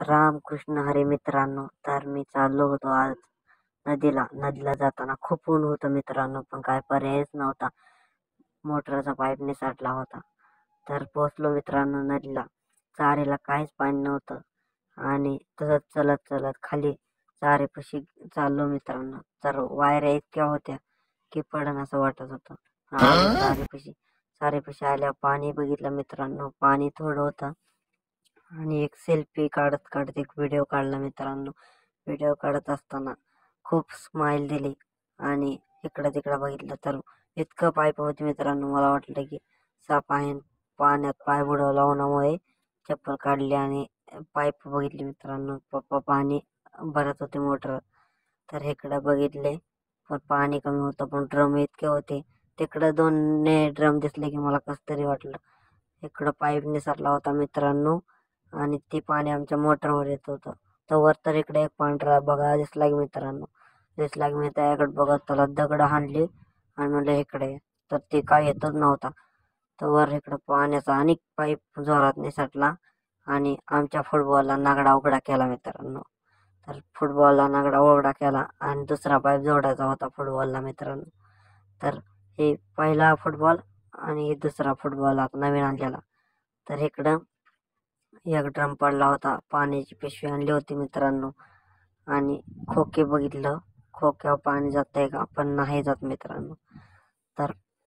रामकृष्ण हरे मित्रांनो, तर मी चाललो होतो आज नदीला जाताना खूप ऊन होतं मित्रांनो, पण काय पर्यायच नव्हता. मोटरचा पाईप निसटला होता. तर पोहोचलो मित्रांनो नदीला. चारीला काहीच पाणी नव्हतं आणि तसंच चलत चलत खाली चारीपाशी चाललो मित्रांनो. तर वायऱ्या इतक्या होत्या की पडन असं वाटत होतं. चारीपाशी आल्यावर पाणी बघितलं मित्रांनो. पाणी थोडं होतं आणि एक सेल्फी काढत काढत एक व्हिडिओ काढला मित्रांनो. व्हिडिओ काढत असताना खूप स्माइल दिली आणि इकडं तिकडं बघितलं तर इतकं पाईप होते मित्रांनो. मला वाटलं की पाण्यात पाय बुडवला उन्हामुळे चप्पल काढली आणि पाईप बघितली मित्रांनो. पप्पा पाणी भरत होते मोटर. तर इकडं बघितले पण पाणी कमी होतं, पण ड्रम इतके होते. तिकडं 2 ड्रम दिसले की मला कसं तरी वाटलं. इकडं पाईप निसरला होता मित्रांनो आणि ते पाणी आमच्या मोटरवर येत होतं. तर इकडे एक पांढरा बघा दिसला की मित्रांनो. मी त्याकडे बघत त्याला दगड हाणली आणि म्हणलं इकडे ये. तर ते काय येतच नव्हता. तर इकडं पाण्याचा अनेक पाईप जोरात निसटला आणि आमच्या फुटबॉलला नागडा उघडा केला मित्रांनो. तर फुटबॉलला नागडा उघडा केला आणि दुसरा पाईप जोडायचा होता फुटबॉलला मित्रांनो. तर हे पहिला फुटबॉल आणि दुसरा फुटबॉल आता नवीन आणलेला. तर इकडं एक ड्रम पडला होता. पाण्याची पिशवी आणली होती मित्रांनो आणि खोके बघितलं. खोक्यावर पाणी जातंय का, पण नाही जात मित्रांनो. तर